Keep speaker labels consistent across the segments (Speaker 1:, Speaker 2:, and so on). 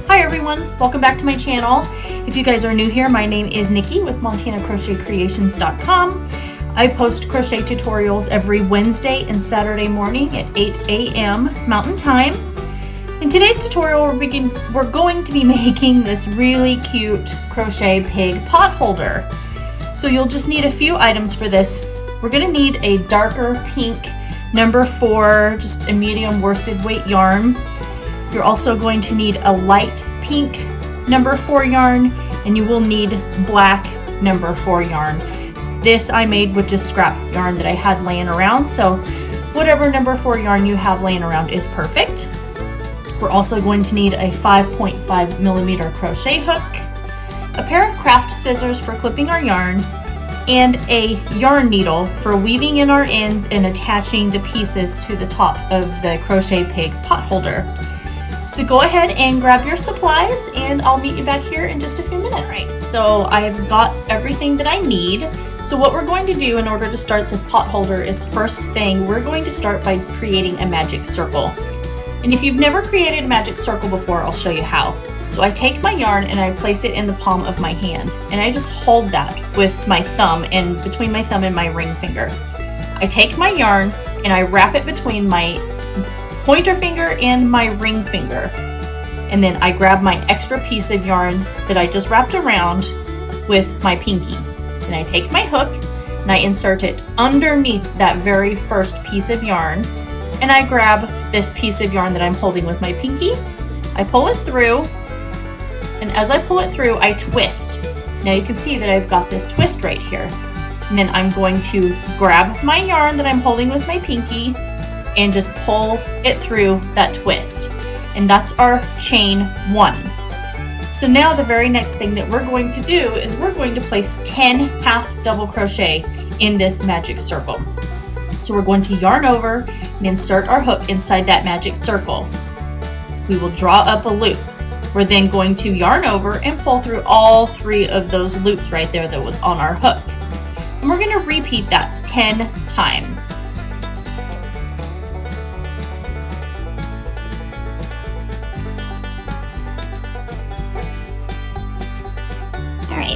Speaker 1: Hi everyone, welcome back to my channel. If you guys are new here, my name is Nikki with MontanaCrochetCreations.com. I post crochet tutorials every Wednesday and Saturday morning at 8 a.m. Mountain Time. In today's tutorial, we're going to be making this really cute crochet pig pot holder. So you'll just need a few items for this. We're going to need a darker pink number 4, just a medium worsted weight yarn. You're also going to need a light pink number 4 yarn, and you will need black number 4 yarn. This I made with just scrap yarn that I had laying around, so whatever number 4 yarn you have laying around is perfect. We're also going to need a 5.5 millimeter crochet hook, a pair of craft scissors for clipping our yarn, and a yarn needle for weaving in our ends and attaching the pieces to the top of the crochet pig pot holder. So go ahead and grab your supplies and I'll meet you back here in just a few minutes. All right, so I've got everything that I need. So what we're going to do in order to start this pot holder is, first thing, we're going to start by creating a magic circle. And if you've never created a magic circle before, I'll show you how. So I take my yarn and I place it in the palm of my hand, and I just hold that with my thumb and between my thumb and my ring finger. I take my yarn and I wrap it between my pointer finger and my ring finger, and then I grab my extra piece of yarn that I just wrapped around with my pinky, and I take my hook and I insert it underneath that very first piece of yarn, and I grab this piece of yarn that I'm holding with my pinky. I pull it through, and as I pull it through, I twist. Now you can see that I've got this twist right here, and then I'm going to grab my yarn that I'm holding with my pinky and just pull it through that twist. And that's our chain 1. So now the very next thing that we're going to do is we're going to place 10 half double crochet in this magic circle. So we're going to yarn over and insert our hook inside that magic circle. We will draw up a loop. We're then going to yarn over and pull through all 3 of those loops right there that was on our hook. And we're going to repeat that 10 times.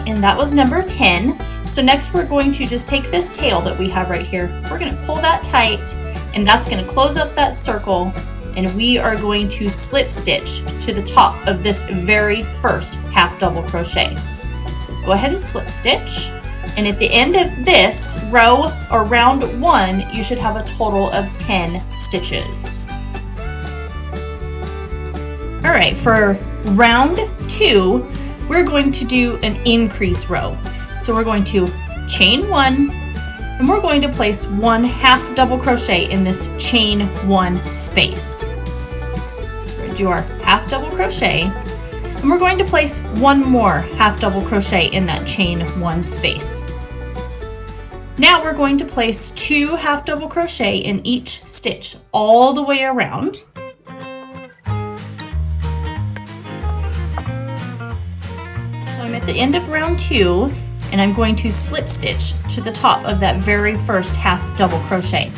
Speaker 1: And that was number 10. So next we're going to just take this tail that we have right here. We're going to pull that tight, and that's going to close up that circle, and we are going to slip stitch to the top of this very first half double crochet. So let's go ahead and slip stitch. And at the end of this row or round 1, you should have a total of 10 stitches. All right, for round 2, we're going to do an increase row. So we're going to chain 1, and we're going to place 1 half double crochet in this chain 1 space. So we're going to do our half double crochet, and we're going to place 1 more half double crochet in that chain 1 space. Now we're going to place 2 half double crochet in each stitch all the way around. I'm at the end of round 2, and I'm going to slip stitch to the top of that very first half double crochet.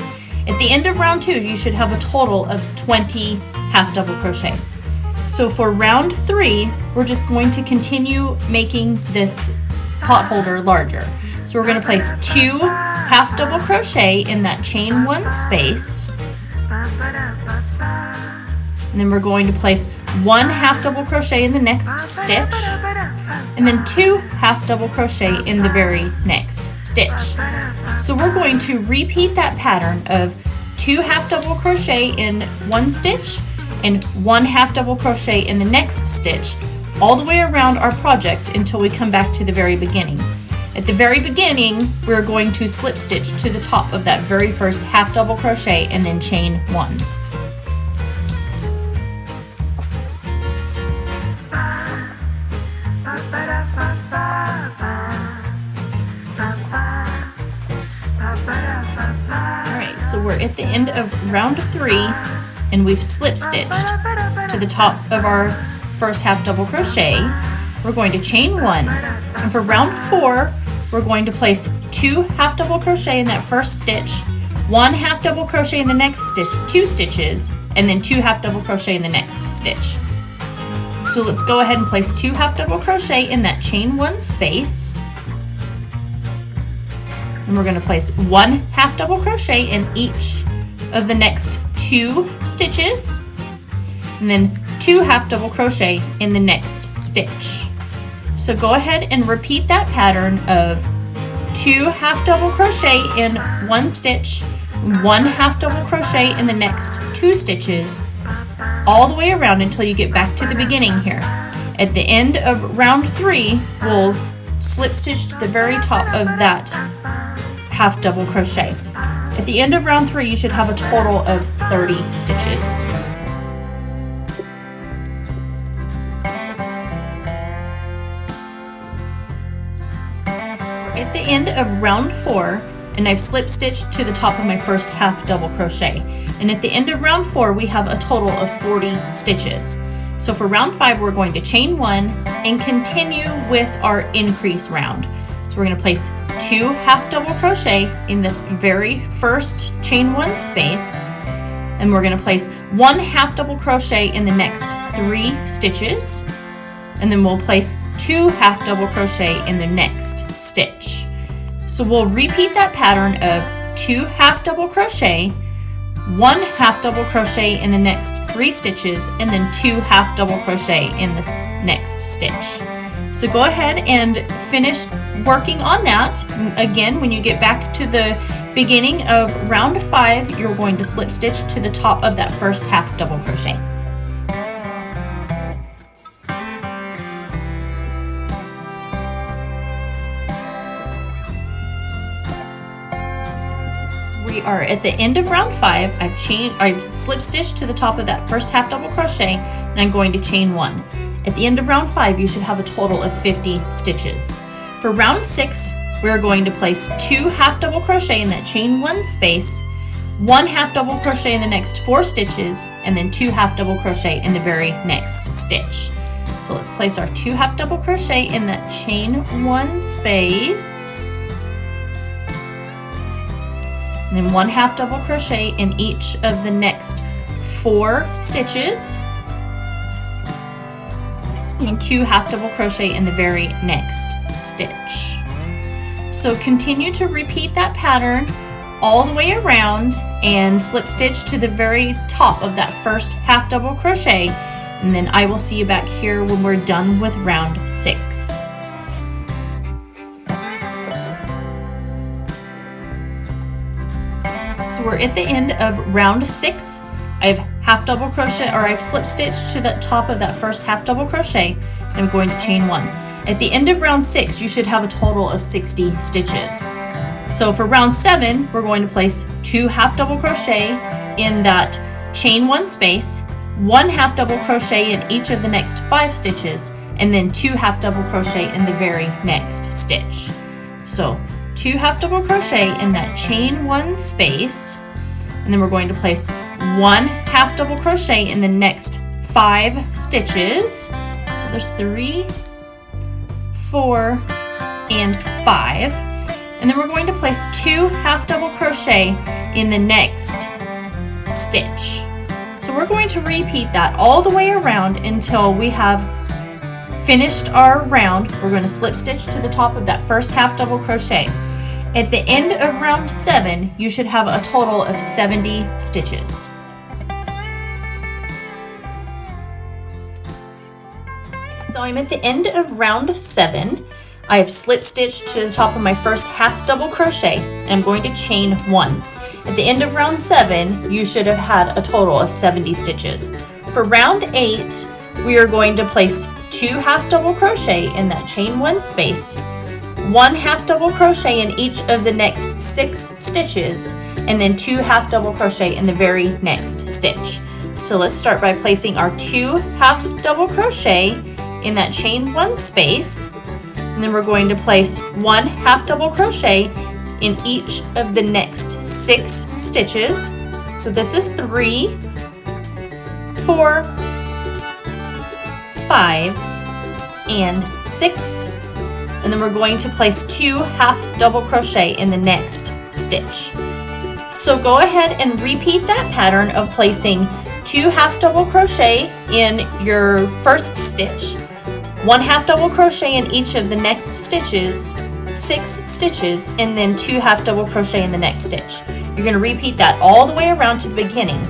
Speaker 1: At the end of round 2, you should have a total of 20 half double crochet. So for round 3, we're just going to continue making this pot holder larger. So we're going to place 2 half double crochet in that chain 1 space. And then we're going to place 1 half double crochet in the next stitch, and then 2 half double crochet in the very next stitch. So we're going to repeat that pattern of 2 half double crochet in 1 stitch and 1 half double crochet in the next stitch all the way around our project until we come back to the very beginning. At the very beginning, we're going to slip stitch to the top of that very first half double crochet and then chain 1. Alright, so we're at the end of round 3, and we've slip stitched to the top of our first half double crochet. We're going to chain 1, and for round 4, we're going to place 2 half double crochet in that first stitch, 1 half double crochet in the next stitch, 2 stitches, and then 2 half double crochet in the next stitch. So let's go ahead and place 2 half double crochet in that chain 1 space. And we're going to place 1 half double crochet in each of the next 2 stitches, and then 2 half double crochet in the next stitch. So go ahead and repeat that pattern of 2 half double crochet in 1 stitch, 1 half double crochet in the next 2 stitches, all the way around until you get back to the beginning here. At the end of round 3, we'll slip stitch to the very top of that half double crochet. At the end of round 3, you should have a total of 30 stitches. At the end of round 4, and I've slip stitched to the top of my first half double crochet. And at the end of round 4, we have a total of 40 stitches. So for round 5, we're going to chain 1 and continue with our increase round. So we're going to place 2 half double crochet in this very first chain 1 space, and we're going to place 1 half double crochet in the next 3 stitches, and then we'll place 2 half double crochet in the next stitch. So we'll repeat that pattern of 2 half double crochet, 1 half double crochet in the next 3 stitches, and then 2 half double crochet in this next stitch. So go ahead and finish working on that. Again, when you get back to the beginning of round 5, you're going to slip stitch to the top of that first half double crochet. We are at the end of round 5. I've slip stitched to the top of that first half double crochet, and I'm going to chain 1. At the end of round 5, you should have a total of 50 stitches. For round 6, we're going to place 2 half double crochet in that chain 1 space, 1 half double crochet in the next 4 stitches, and then 2 half double crochet in the very next stitch. So let's place our 2 half double crochet in that chain 1 space, and then 1 half double crochet in each of the next 4 stitches, and 2 half double crochet in the very next stitch. So continue to repeat that pattern all the way around and slip stitch to the very top of that first half double crochet, and then I will see you back here when we're done with round 6. So we're at the end of round 6. I've I've slip stitched to the top of that first half double crochet, and I'm going to chain 1. At the end of round 6, you should have a total of 60 stitches. So for round 7, we're going to place 2 half double crochet in that chain 1 space, 1 half double crochet in each of the next 5 stitches, and then 2 half double crochet in the very next stitch. So 2 half double crochet in that chain 1 space, and then we're going to place 1 half double crochet in the next 5 stitches. So there's 3, 4, and 5. And then we're going to place 2 half double crochet in the next stitch. So we're going to repeat that all the way around until we have finished our round. We're going to slip stitch to the top of that first half double crochet. At the end of round 7, you should have a total of 70 stitches. So I'm at the end of round 7. I have slip stitched to the top of my first half double crochet, and I'm going to chain 1. At the end of round 7, you should have had a total of 70 stitches. For round 8, we are going to place 2 half double crochet in that chain 1 space, 1 half double crochet in each of the next 6 stitches, and then 2 half double crochet in the very next stitch. So let's start by placing our 2 half double crochet in that chain 1 space, and then we're going to place 1 half double crochet in each of the next 6 stitches. So this is 3, 4, 5, and 6. And then we're going to place 2 half double crochet in the next stitch. So go ahead and repeat that pattern of placing 2 half double crochet in your first stitch, 1 half double crochet in each of the next stitches, 6 stitches, and then 2 half double crochet in the next stitch. You're going to repeat that all the way around to the beginning.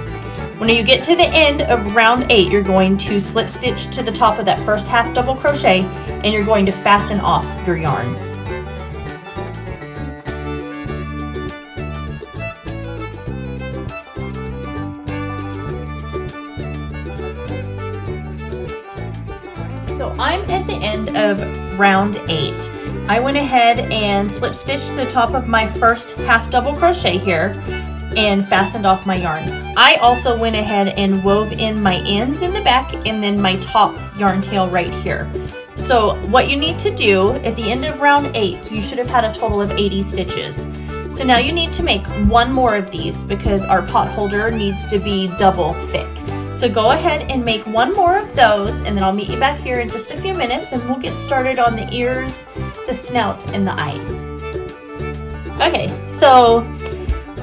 Speaker 1: When you get to the end of round 8, you're going to slip stitch to the top of that first half double crochet, and you're going to fasten off your yarn. So I'm at the end of round 8. I went ahead and slip stitched to the top of my first half double crochet here and fastened off my yarn. I also went ahead and wove in my ends in the back and then my top yarn tail right here. So what you need to do at the end of round 8, you should have had a total of 80 stitches. So now you need to make one more of these because our pot holder needs to be double thick. So go ahead and make one more of those, and then I'll meet you back here in just a few minutes and we'll get started on the ears, the snout, and the eyes. Okay, so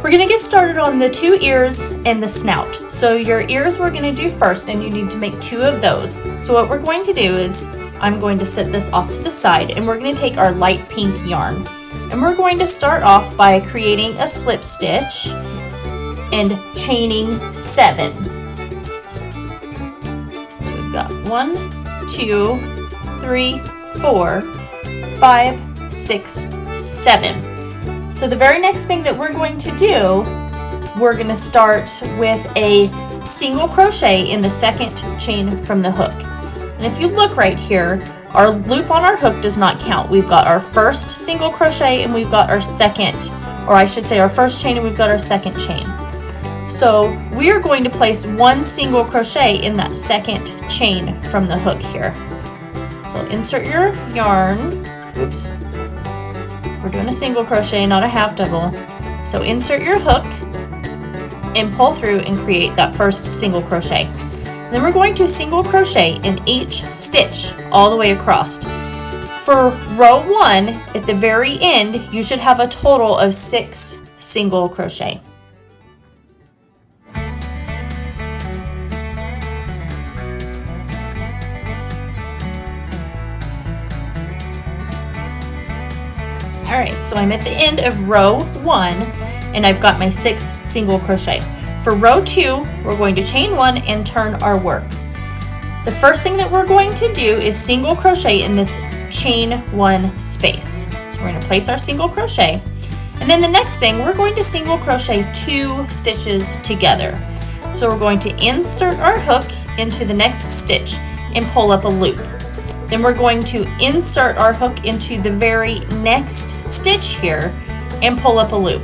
Speaker 1: we're gonna get started on the 2 ears and the snout. So your ears we're gonna do first, and you need to make 2 of those. So what we're going to do is I'm going to set this off to the side, and we're gonna take our light pink yarn. And we're going to start off by creating a slip stitch and chaining 7. So we've got 1, 2, 3, 4, 5, 6, 7. So the very next thing that we're going to do, we're going to start with a single crochet in the second chain from the hook. And if you look right here, our loop on our hook does not count. We've got our first single crochet and we've got our second, or I should say our first chain and we've got our second chain. So we are going to place 1 single crochet in that second chain from the hook here. So insert your yarn, oops, we're doing a single crochet, not a half double. So insert your hook and pull through and create that first single crochet. And then we're going to single crochet in each stitch all the way across. For row 1, at the very end, you should have a total of 6 single crochet. Alright, so I'm at the end of row 1 and I've got my 6 single crochet. For row 2, we're going to chain 1 and turn our work. The first thing that we're going to do is single crochet in this chain 1 space. So we're going to place our single crochet, and then the next thing we're going to single crochet 2 stitches together. So we're going to insert our hook into the next stitch and pull up a loop. Then we're going to insert our hook into the very next stitch here and pull up a loop.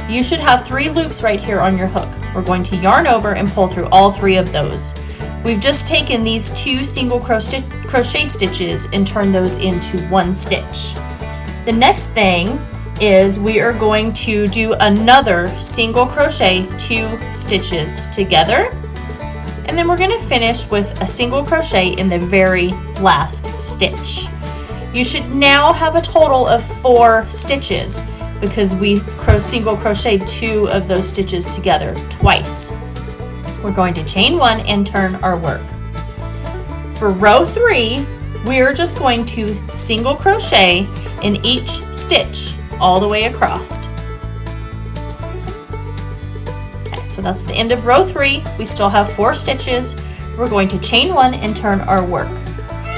Speaker 1: You should have 3 loops right here on your hook. We're going to yarn over and pull through all 3 of those. We've just taken these 2 single crochet stitches and turned those into 1 stitch. The next thing is we are going to do another single crochet 2 stitches together. And then we're going to finish with a single crochet in the very last stitch. You should now have a total of 4 stitches because we single crocheted 2 of those stitches together twice. We're going to chain 1 and turn our work. For row 3, we're just going to single crochet in each stitch all the way across. So that's the end of row 3. We still have 4 stitches. We're going to chain 1 and turn our work.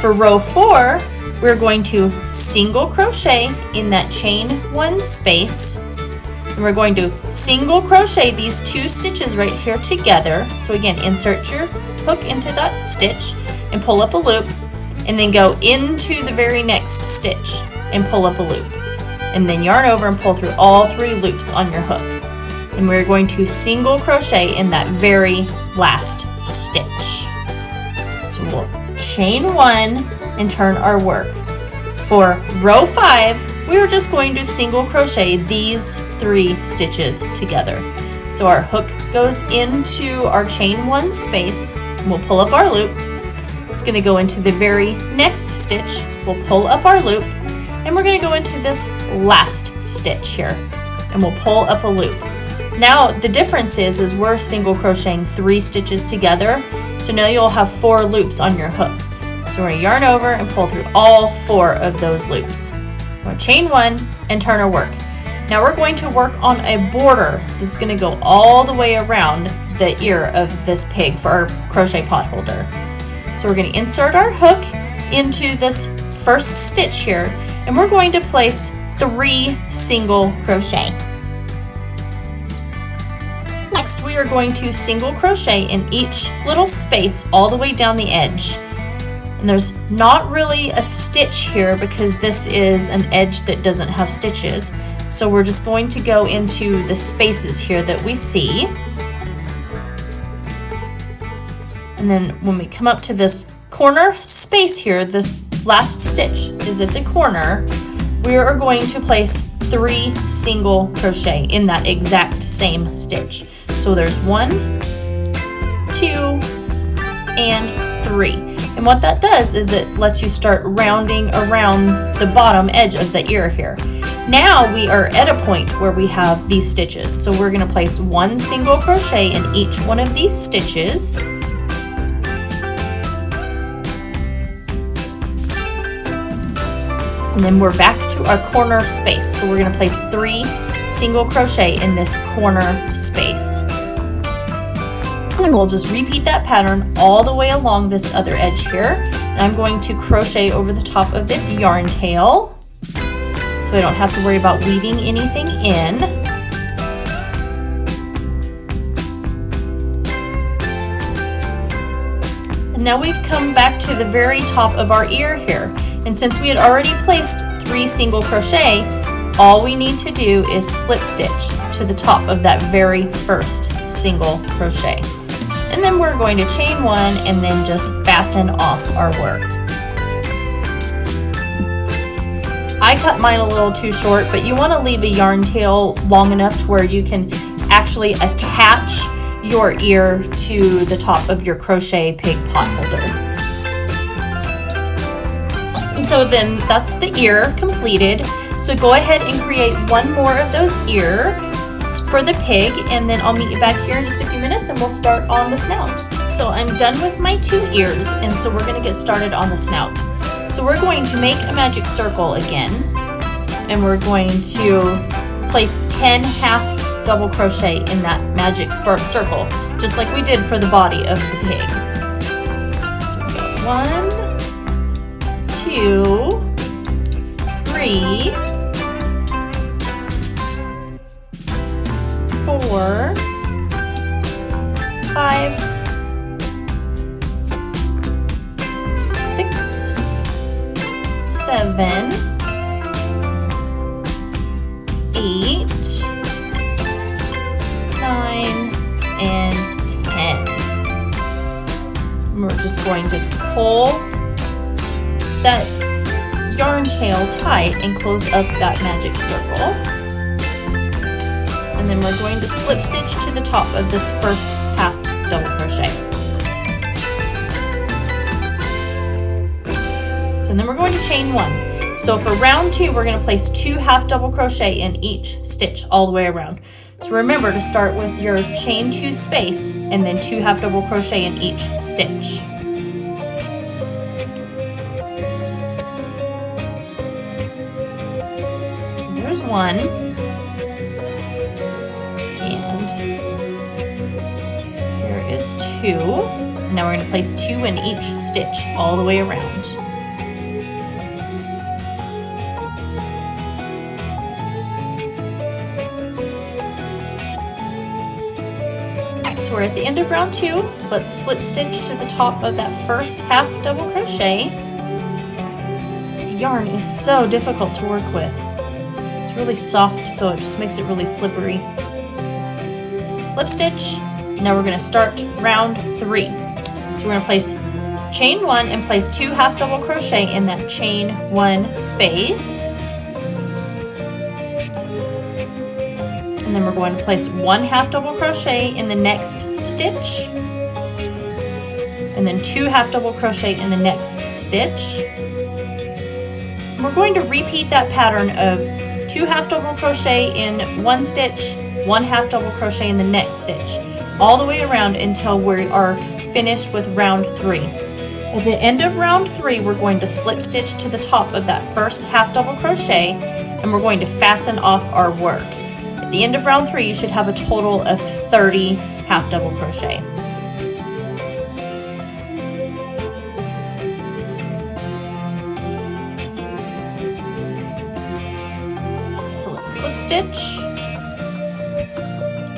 Speaker 1: For row 4, we're going to single crochet in that chain 1 space. And we're going to single crochet these 2 stitches right here together. So again, insert your hook into that stitch and pull up a loop, and then go into the very next stitch and pull up a loop. And then yarn over and pull through all 3 loops on your hook. And we're going to single crochet in that very last stitch. So we'll chain 1 and turn our work. For row 5, we're just going to single crochet these 3 stitches together. So our hook goes into our chain 1 space, and we'll pull up our loop. It's going to go into the very next stitch. We'll pull up our loop, and we're going to go into this last stitch here, and we'll pull up a loop. Now the difference is we're single crocheting 3 stitches together, so now you'll have 4 loops on your hook. So we're going to yarn over and pull through all 4 of those loops. We're going to chain 1 and turn our work. Now we're going to work on a border that's going to go all the way around the ear of this pig for our crochet pot holder. So we're going to insert our hook into this first stitch here, and we're going to place 3 single crochet. Next, we are going to single crochet in each little space all the way down the edge. And there's not really a stitch here because this is an edge that doesn't have stitches. So we're just going to go into the spaces here that we see. And then when we come up to this corner space here, this last stitch is at the corner, we are going to place 3 single crochet in that exact same stitch. So there's 1, 2, and 3. And what that does is it lets you start rounding around the bottom edge of the ear here. Now we are at a point where we have these stitches. So we're going to place 1 single crochet in each one of these stitches. And then we're back to our corner space. So we're going to place 3 single crochet in this corner space. And we'll just repeat that pattern all the way along this other edge here. And I'm going to crochet over the top of this yarn tail so I don't have to worry about weaving anything in. And now we've come back to the very top of our ear here. And since we had already placed 3 single crochet, all we need to do is slip stitch to the top of that very first single crochet. And then we're going to chain 1 and then just fasten off our work. I cut mine a little too short, but you want to leave a yarn tail long enough to where you can actually attach your ear to the top of your crochet pig pot holder. And so then that's the ear completed. So go ahead and create 1 more of those ears for the pig, and then I'll meet you back here in just a few minutes and we'll start on the snout. So I'm done with my 2 ears, and so we're going to get started on the snout. So we're going to make a magic circle again, and we're going to place 10 half double crochet in that magic circle, just like we did for the body of the pig. So we got 1, 2, 3, 4, 5, 6, 7, 8, 9, and 10. And we're just going to pull that yarn tail tight and close up that magic circle. And then we're going to slip stitch to the top of this first half double crochet. So then we're going to chain 1. So for round 2, we're going to place 2 half double crochet in each stitch all the way around. So remember to start with your chain 2 space and then 2 half double crochet in each stitch. So there's 1. Is 2. Now we're going to place 2 in each stitch all the way around. Alright, so we're at the end of round 2. Let's slip stitch to the top of that first half double crochet. This yarn is so difficult to work with. It's really soft, so it just makes it really slippery. Slip stitch. Now we're going to start round 3. So we're going to place chain 1 and place 2 half double crochet in that chain 1 space. And then we're going to place 1 half double crochet in the next stitch. And then 2 half double crochet in the next stitch. And we're going to repeat that pattern of 2 half double crochet in 1 stitch, 1 half double crochet in the next stitch, all the way around until we are finished with round 3. At the end of round 3, we're going to slip stitch to the top of that first half double crochet, and we're going to fasten off our work. At the end of round 3, you should have a total of 30 half double crochet. So let's slip stitch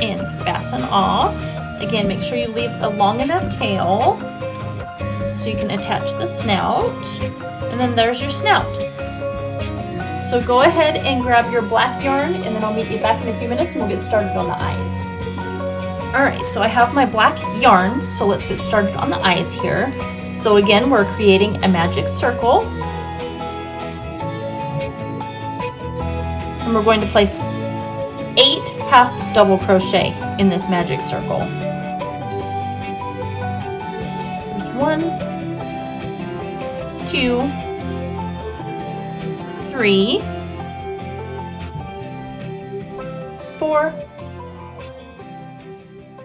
Speaker 1: and fasten off. Again, make sure you leave a long enough tail so you can attach the snout, and then there's your snout. So go ahead and grab your black yarn, and then I'll meet you back in a few minutes and we'll get started on the eyes. Alright, so I have my black yarn, so let's get started on the eyes here. So again, we're creating a magic circle. And we're going to place 8 half double crochet in this magic circle. There's 1, 2, 3, 4,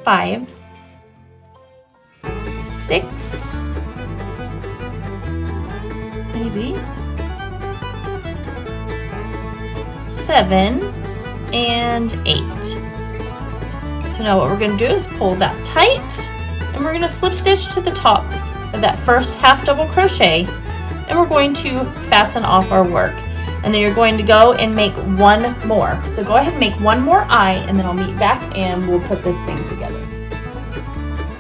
Speaker 1: 5, 6, maybe 7, and 8. So now what we're going to do is pull that tight, and we're going to slip stitch to the top of that first half double crochet, and we're going to fasten off our work. And then you're going to go and make 1 more. So go ahead and make 1 more eye, and then I'll meet back and we'll put this thing together.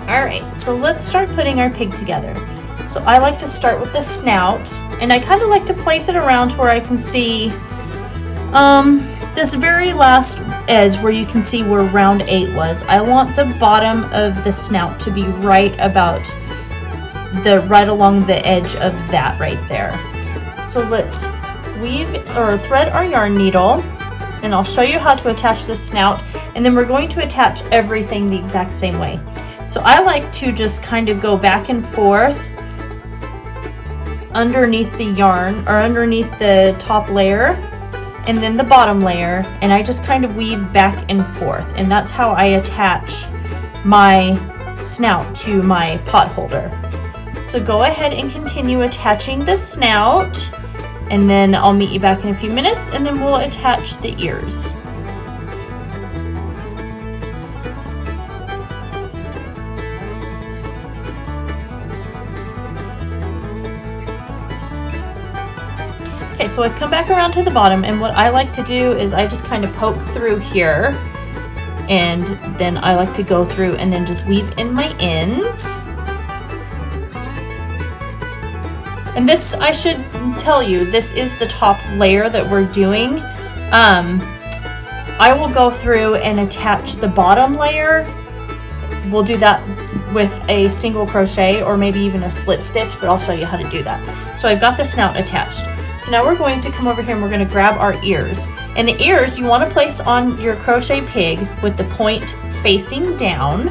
Speaker 1: Alright, so let's start putting our pig together. So I like to start with the snout, and I kind of like to place it around to where I can see this very last edge where you can see where round 8 was. I want the bottom of the snout to be right along the edge of that right there. So let's weave or thread our yarn needle, and I'll show you how to attach the snout, and then we're going to attach everything the exact same way. So I like to just kind of go back and forth underneath the yarn, or underneath the top layer and then the bottom layer, and I just kind of weave back and forth, and that's how I attach my snout to my pot holder. So go ahead and continue attaching the snout, and then I'll meet you back in a few minutes, and then we'll attach the ears. Okay, so I've come back around to the bottom, and what I like to do is I just kind of poke through here, and then I like to go through and then just weave in my ends. And this, I should tell you, this is the top layer that we're doing. I will go through and attach the bottom layer. We'll do that with a single crochet or maybe even a slip stitch, but I'll show you how to do that. So I've got the snout attached. So now we're going to come over here and we're going to grab our ears. And the ears you want to place on your crochet pig with the point facing down.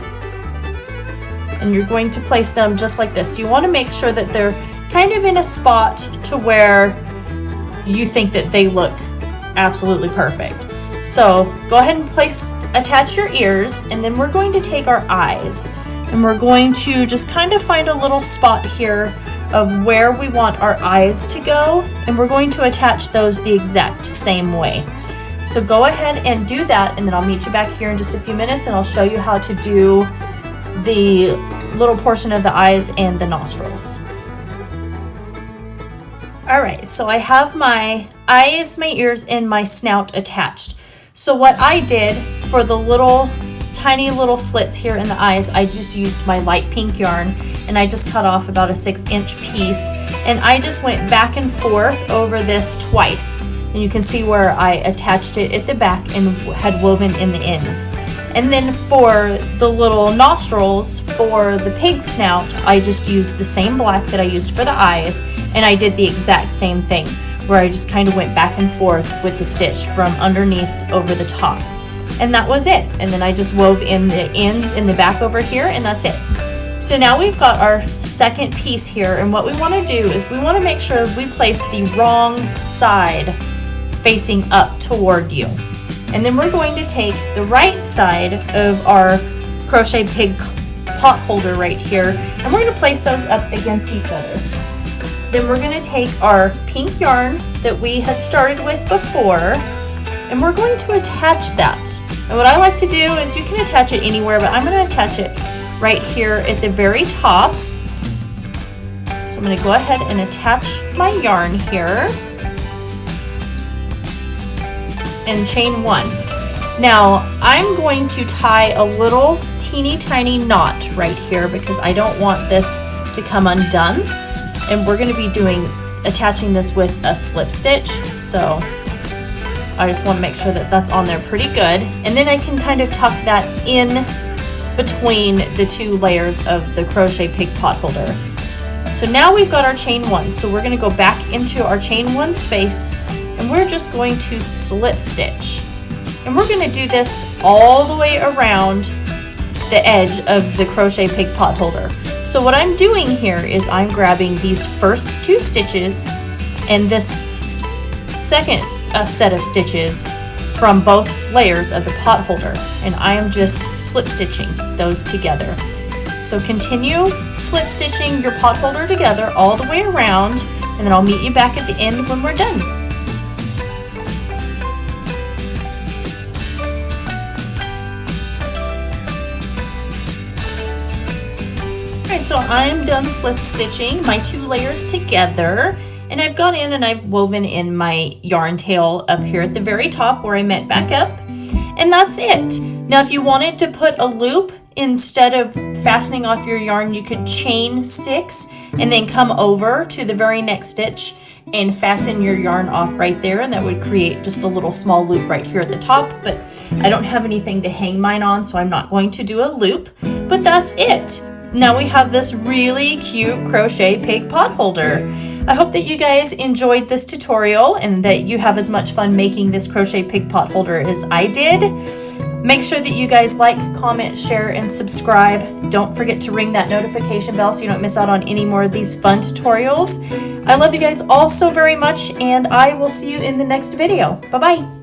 Speaker 1: And you're going to place them just like this. You want to make sure that they're kind of in a spot to where you think that they look absolutely perfect. So go ahead and attach your ears, and then we're going to take our eyes, and we're going to just kind of find a little spot here of where we want our eyes to go, and we're going to attach those the exact same way. So go ahead and do that, and then I'll meet you back here in just a few minutes, and I'll show you how to do the little portion of the eyes and the nostrils. Alright, so I have my eyes, my ears, and my snout attached. So what I did for the tiny little slits here in the eyes, I just used my light pink yarn, and I just cut off about a 6-inch piece, and I just went back and forth over this twice. And you can see where I attached it at the back and had woven in the ends. And then for the little nostrils for the pig snout, I just used the same black that I used for the eyes, and I did the exact same thing, where I just kind of went back and forth with the stitch from underneath over the top. And that was it. And then I just wove in the ends in the back over here, and that's it. So now we've got our second piece here, and what we want to do is we want to make sure we place the wrong side facing up toward you. And then we're going to take the right side of our crochet pig pot holder right here, and we're going to place those up against each other. Then we're going to take our pink yarn that we had started with before, and we're going to attach that. And what I like to do is, you can attach it anywhere, but I'm going to attach it right here at the very top. So I'm going to go ahead and attach my yarn here and chain 1. Now I'm going to tie a little teeny tiny knot right here because I don't want this to come undone, and we're going to be attaching this with a slip stitch, so I just want to make sure that that's on there pretty good, and then I can kind of tuck that in between the 2 layers of the crochet pig pot holder. So now we've got our chain 1, so we're going to go back into our chain 1 space, and we're just going to slip stitch, and we're going to do this all the way around the edge of the crochet pig pot holder. So what I'm doing here is I'm grabbing these first 2 stitches and this second set of stitches from both layers of the pot holder, and I am just slip stitching those together. So continue slip stitching your pot holder together all the way around, and then I'll meet you back at the end when we're done. Alright, so I'm done slip stitching my 2 layers together, and I've gone in and I've woven in my yarn tail up here at the very top where I met back up, and that's it. Now if you wanted to put a loop instead of fastening off your yarn, you could chain 6 and then come over to the very next stitch and fasten your yarn off right there, and that would create just a little small loop right here at the top, but I don't have anything to hang mine on, so I'm not going to do a loop, but that's it. Now we have this really cute crochet pig pot holder. I hope that you guys enjoyed this tutorial and that you have as much fun making this crochet pig pot holder as I did. Make sure that you guys like, comment, share, and subscribe. Don't forget to ring that notification bell so you don't miss out on any more of these fun tutorials. I love you guys all so very much, and I will see you in the next video. Bye-bye.